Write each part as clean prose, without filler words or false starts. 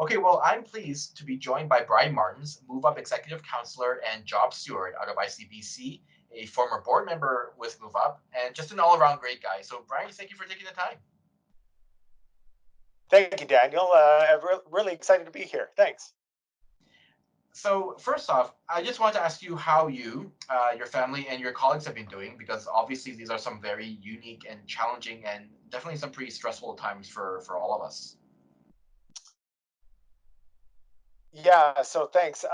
Okay, well, I'm pleased to be joined by Brian Martens, MoveUp Executive Counselor and Job Steward out of ICBC, a former board member with MoveUp, and just an all-around great guy. So, Brian, thank you for taking the time. Thank you, Daniel. I'm really excited to be here. Thanks. So, first off, I just want to ask you how you, your family, and your colleagues have been doing, because obviously these are some very unique and challenging and definitely some pretty stressful times for all of us. Yeah, so thanks.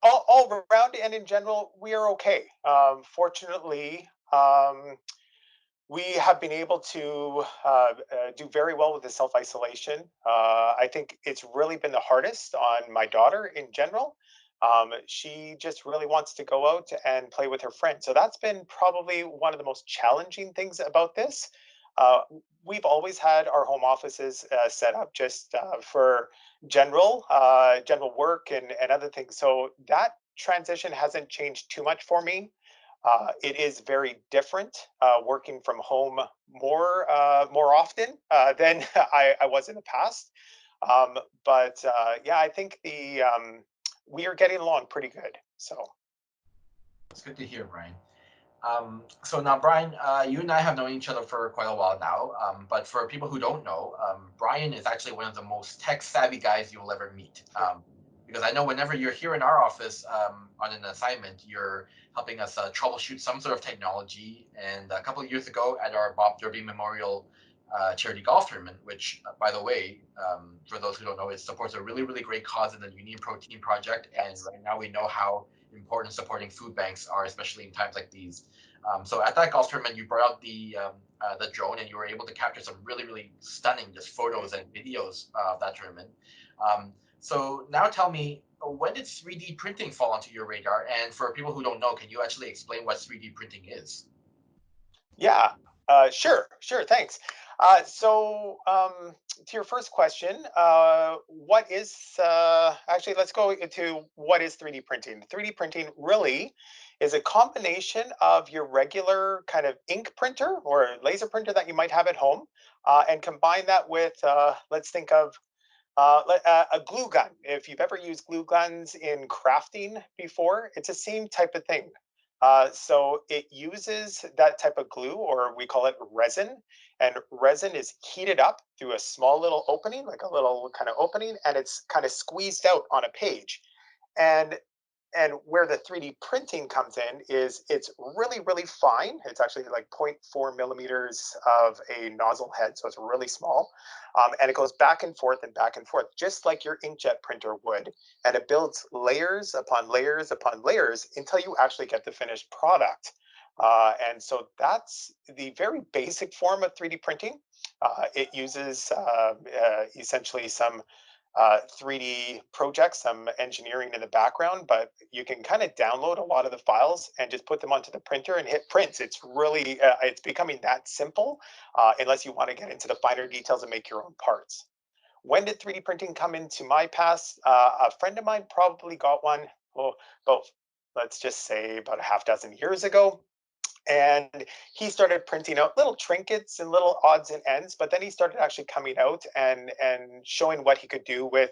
All around and in general, we are okay. Fortunately, we have been able to do very well with the self isolation. I think it's really been the hardest on my daughter in general. She just really wants to go out and play with her friends. So that's been probably one of the most challenging things about this. Uh, we've always had our home offices set up just for general work and other things. So that transition hasn't changed too much for me. It is very different working from home more often than I was in the past. Um, but yeah, I think the we are getting along pretty good. So It's good to hear, Brian. So now, Brian, you and I have known each other for quite a while now. But for people who don't know, Brian is actually one of the most tech savvy guys you will ever meet. Because I know whenever you're here in our office on an assignment, you're helping us troubleshoot some sort of technology. And a couple of years ago at our Bob Derby Memorial charity golf tournament, which, by the way, for those who don't know, it supports a really, really great cause in the Union Protein Project. And yes. right now we know how important supporting food banks are, especially in times like these. So at that golf tournament, you brought out the drone, and you were able to capture some really, really stunning just photos and videos of that tournament. So now tell me, when did 3D printing fall onto your radar? And for people who don't know, can you actually explain what 3D printing is? Yeah, sure. Thanks. To your first question, what is actually, let's go into what is 3D printing. 3D printing really is a combination of your regular kind of ink printer or laser printer that you might have at home, and combine that with, let's think of a glue gun. If you've ever used glue guns in crafting before, it's the same type of thing. So it uses that type of glue, or we call it resin, and resin is heated up through a small little opening, like a little kind of opening, and it's kind of squeezed out on a page. And and where the 3D printing comes in is it's really fine. It's actually like zero point 0.4 millimeters of a nozzle head, so it's really small. And it goes back and forth, just like your inkjet printer would. And it builds layers upon layers upon layers until you actually get the finished product. And so that's the very basic form of 3D printing. It uses essentially some 3D projects, some engineering in the background, but you can kind of download a lot of the files and just put them onto the printer and hit print. It's really, it's becoming that simple, unless you want to get into the finer details and make your own parts. When did 3D printing come into my past? A friend of mine probably got one, well, about, let's just say about a half dozen years ago, and he started printing out little trinkets and little odds and ends, but then he started actually coming out and showing what he could do with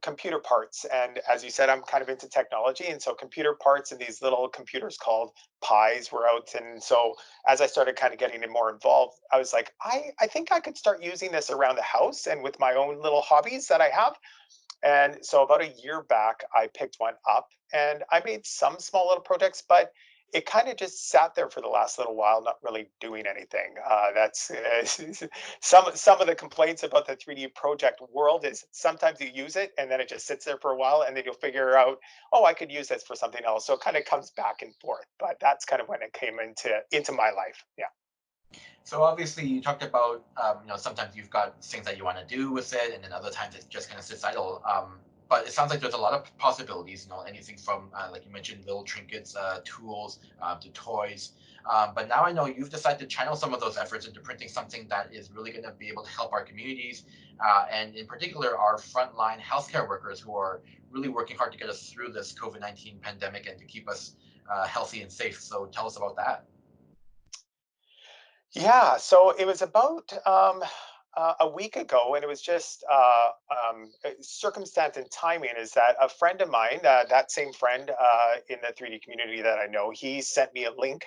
computer parts. And as you said, I'm kind of into technology, and so computer parts and these little computers called pies were out. And so as I started kind of getting more involved, I was like, I think I could start using this around the house and with my own little hobbies that I have. And so about a year back, I picked one up and I made some small little projects, but it kind of just sat there for the last little while, not really doing anything. That's some of the complaints about the 3D project world is sometimes you use it and then it just sits there for a while, and then you'll figure out, oh, I could use this for something else. So it kind of comes back and forth. But that's kind of when it came into my life. Yeah. So obviously, you talked about sometimes you've got things that you want to do with it, and then other times it just kind of sits idle. But it sounds like there's a lot of possibilities. Anything from like you mentioned, little trinkets, tools, to toys. But now I know you've decided to channel some of those efforts into printing something that is really going to be able to help our communities, and in particular our frontline healthcare workers who are really working hard to get us through this COVID-19 pandemic and to keep us healthy and safe. So tell us about that. Yeah, so it was about a week ago, and it was just circumstance and timing. Is that a friend of mine, that same friend in the 3D community that I know, he sent me a link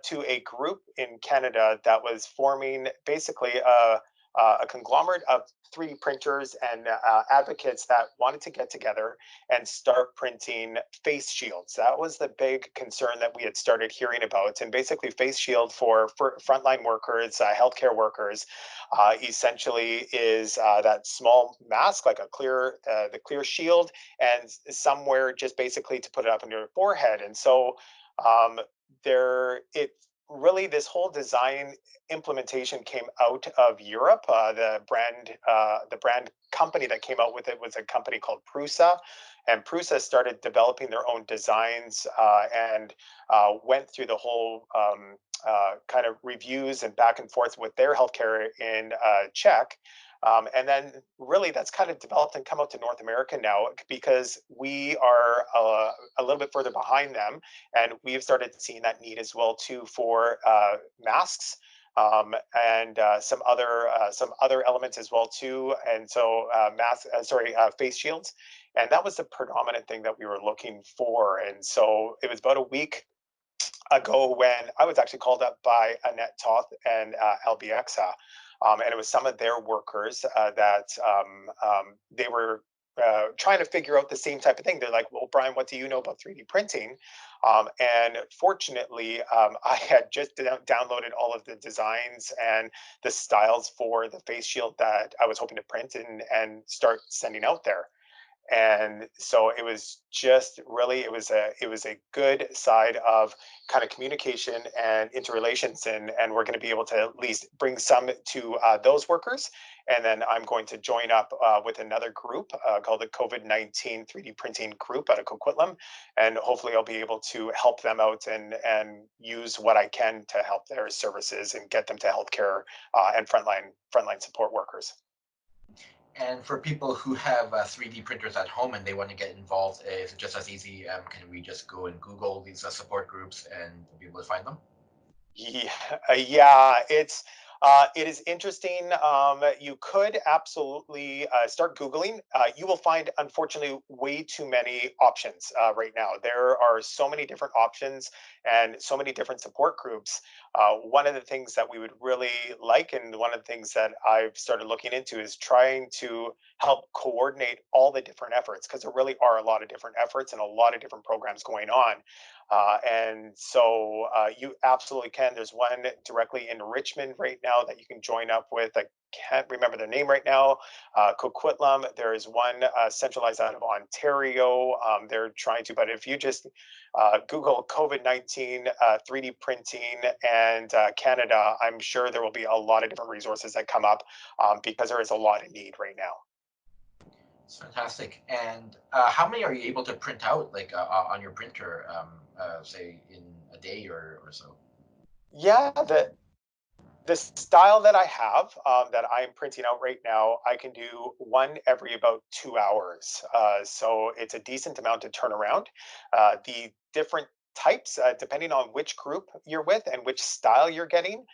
to a group in Canada that was forming basically a conglomerate of 3D printers and advocates that wanted to get together and start printing face shields. That was the big concern that we had started hearing about. And basically, face shield for frontline workers, healthcare workers, essentially is that small mask, like the clear shield, and somewhere just basically to put it up on your forehead. And so um, it really, this whole design implementation came out of Europe. The brand company that came out with it was a company called Prusa, and Prusa started developing their own designs and went through the whole kind of reviews and back and forth with their healthcare in Czech. And then really that's kind of developed and come out to North America now because we are a little bit further behind them, and we've started seeing that need as well too for masks and some other elements as well too. And so face shields, and that was the predominant thing that we were looking for. And so it was about a week ago when I was actually called up by Annette Toth and LBXA. And it was some of their workers that they were trying to figure out the same type of thing. They're like, well, Brian, what do you know about 3D printing? And fortunately, I had just downloaded all of the designs and the styles for the face shield that I was hoping to print and start sending out there. And so it was just really, it was a good side of kind of communication and interrelations, and we're going to be able to at least bring some to those workers. And then I'm going to join up with another group called the COVID-19 3D printing group out of Coquitlam, and hopefully I'll be able to help them out and use what I can to help their services and get them to healthcare and frontline support workers. And for people who have 3D printers at home and they want to get involved, is it just as easy? Can we just go and Google these support groups and be able to find them? Yeah, yeah, it is interesting. You could absolutely start Googling. You will find, unfortunately, way too many options right now. There are so many different options and so many different support groups. One of the things that we would really like, and one of the things that I've started looking into, is trying to help coordinate all the different efforts, because there really are a lot of different efforts and a lot of different programs going on. And so you absolutely can. There's one directly in Richmond right now that you can join up with. I can't remember their name right now. Coquitlam. There is one centralized out of Ontario. They're trying to, but if you just Google COVID-19 3D printing and Canada, I'm sure there will be a lot of different resources that come up because there is a lot of need right now. It's fantastic. And how many are you able to print out, like on your printer, say in a day or so? Yeah, the style that I have that I'm printing out right now, I can do one every about 2 hours. So it's a decent amount to turn around. The different types, depending on which group you're with and which style you're getting,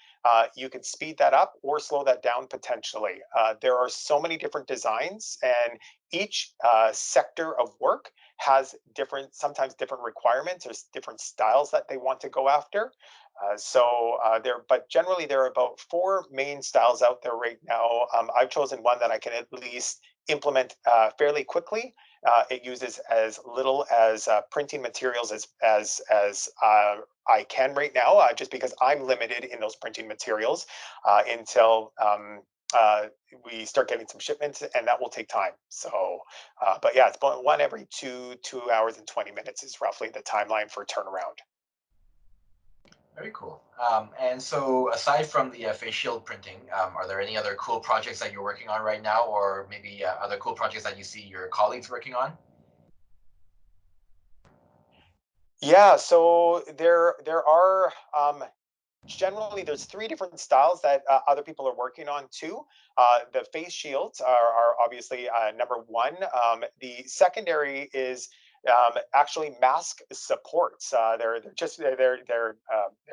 you can speed that up or slow that down potentially. There are so many different designs, and each sector of work has sometimes different requirements. There's different styles that they want to go after. But generally there are about four main styles out there right now. I've chosen one that I can at least implement fairly quickly. It uses as little as printing materials as I can right now, just because I'm limited in those printing materials until we start getting some shipments, and that will take time. So, but yeah, it's about one every 2 hours and 20 minutes is roughly the timeline for turnaround. Very cool. And so, aside from the face shield printing, are there any other cool projects that you're working on right now, or maybe other cool projects that you see your colleagues working on? Yeah, so there are generally there's three different styles that other people are working on too. The face shields are obviously number one. The secondary is actually mask supports. Their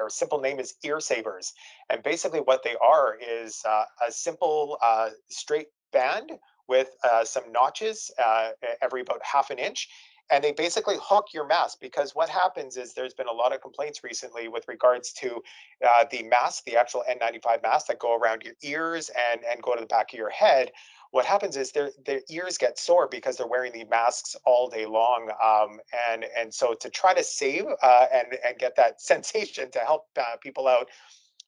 simple name is ear savers, and basically what they are is a simple straight band with some notches every about half an inch. And they basically hook your mask, because what happens is there's been a lot of complaints recently with regards to the mask, the actual N95 mask that go around your ears and go to the back of your head. What happens is their ears get sore because they're wearing the masks all day long, and so to try to save and get that sensation to help people out,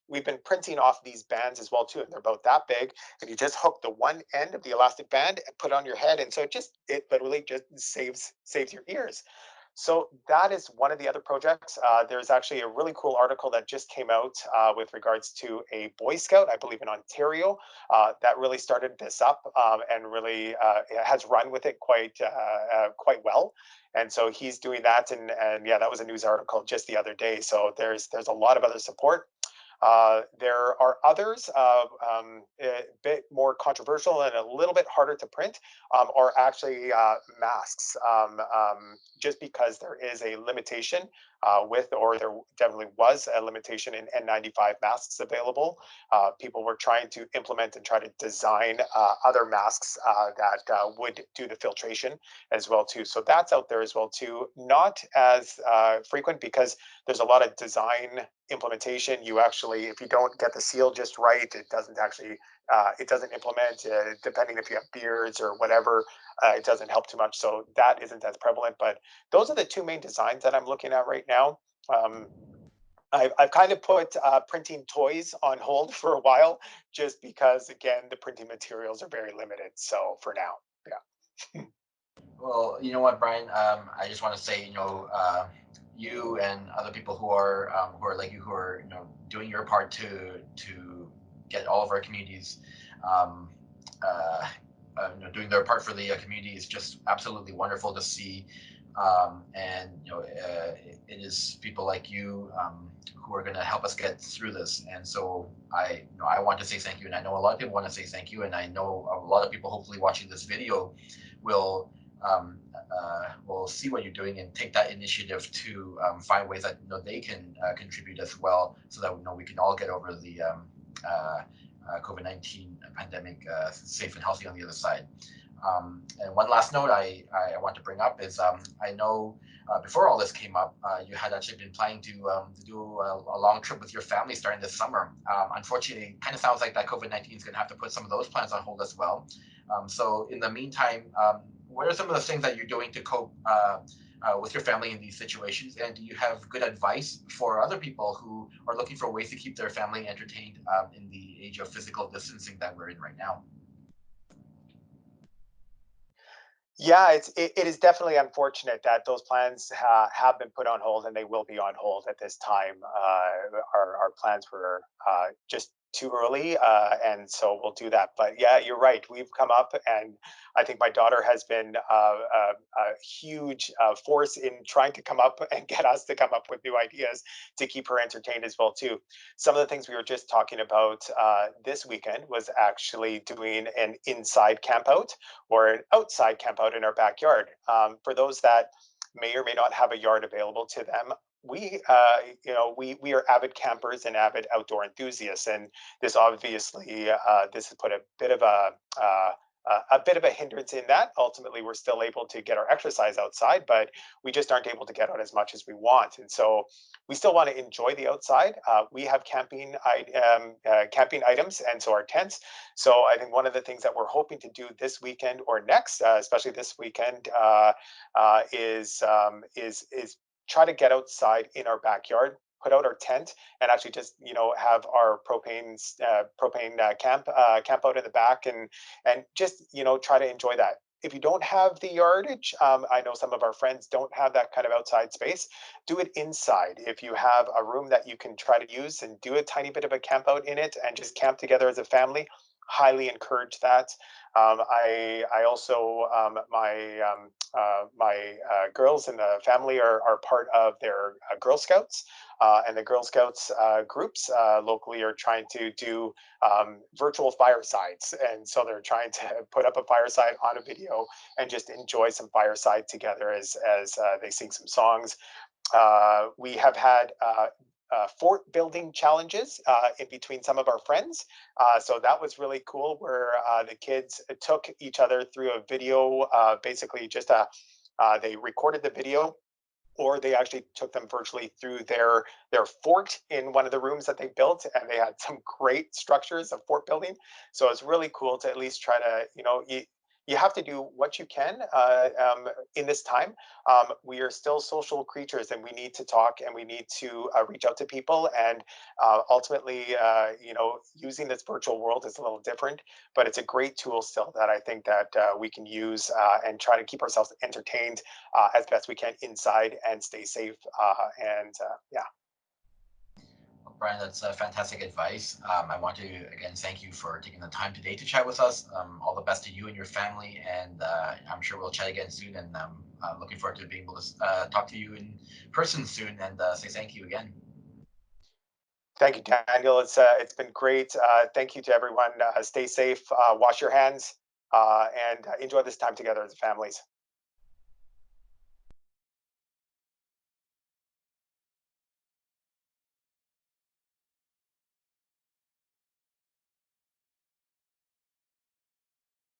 we've been printing off these bands as well too, and they're about that big, and you just hook the one end of the elastic band and put it on your head, and so it literally just saves your ears. So that is one of the other projects. There's actually a really cool article that just came out with regards to a Boy Scout, I believe in Ontario, that really started this up, and really has run with it quite well. And so he's doing that, and yeah, that was a news article just the other day. So there's a lot of other support. There are others, a bit more controversial and a little bit harder to print, are actually masks, just because there is a limitation or there definitely was a limitation in N95 masks available. People were trying to implement and try to design other masks that would do the filtration as well too. So that's out there as well too. Not as frequent, because there's a lot of design implementation. You actually, if you don't get the seal just right, it doesn't implement, depending if you have beards or whatever. It doesn't help too much, so that isn't as prevalent. But those are the two main designs that I'm looking at right now. um, I've kind of put printing toys on hold for a while, just because again the printing materials are very limited, so for now, yeah. Well, you know what, Brian? I just want to say, you and other people who are like you, who are doing your part to get all of our communities, um, uh, doing their part for the community is just absolutely wonderful to see. And it is people like you who are going to help us get through this. And so I want to say thank you, and I know a lot of people want to say thank you, and I know a lot of people hopefully watching this video will will see what you're doing and take that initiative to find ways that they can contribute as well, so that we can all get over the COVID-19 pandemic safe and healthy on the other side. And one last note I want to bring up is I know before all this came up, you had actually been planning to do a long trip with your family starting this summer. Unfortunately, it kind of sounds like that COVID-19 is going to have to put some of those plans on hold as well. So in the meantime, what are some of the things that you're doing to cope with your family in these situations? And do you have good advice for other people who are looking for ways to keep their family entertained in the age of physical distancing that we're in right now? Yeah, it is definitely unfortunate that those plans have been put on hold, and they will be on hold at this time. Our plans were just too early, and so we'll do that. But yeah, you're right. We've come up, and I think my daughter has been a huge force in trying to come up and get us to come up with new ideas to keep her entertained as well too. Some of the things we were just talking about this weekend was actually doing an inside camp out or an outside camp out in our backyard. For those that may or may not have a yard available to them, we are avid campers and avid outdoor enthusiasts, and this has put a bit of a hindrance in that. Ultimately, we're still able to get our exercise outside, but we just aren't able to get out as much as we want. And so we still want to enjoy the outside. We have camping items, and so our tents. So I think one of the things that we're hoping to do this weekend or next, especially this weekend, is try to get outside in our backyard, put out our tent, and actually just have our propane camp out in the back, and just try to enjoy that. If you don't have the yardage, I know some of our friends don't have that kind of outside space. Do it inside. If you have a room that you can try to use and do a tiny bit of a camp out in it and just camp together as a family, highly encourage that. I also my girls in the family are part of their Girl Scouts, and the Girl Scouts groups locally are trying to do virtual firesides, and so they're trying to put up a fireside on a video and just enjoy some fireside together as they sing some songs. We have had fort building challenges in between some of our friends. So that was really cool, where the kids took each other through a video, basically just they recorded the video, or they actually took them virtually through their fort in one of the rooms that they built, and they had some great structures of fort building. So it's really cool to at least try to, you have to do what you can in this time. We are still social creatures, and we need to talk, and we need to reach out to people. And ultimately, using this virtual world is a little different, but it's a great tool still that I think that we can use and try to keep ourselves entertained as best we can inside and stay safe. And yeah. Well, Brian, that's fantastic advice. I want to again thank you for taking the time today to chat with us. All the best to you and your family, and I'm sure we'll chat again soon. And looking forward to being able to talk to you in person soon and say thank you again. Thank you, Daniel. It's been great. Thank you to everyone. Stay safe. Wash your hands. And enjoy this time together as families.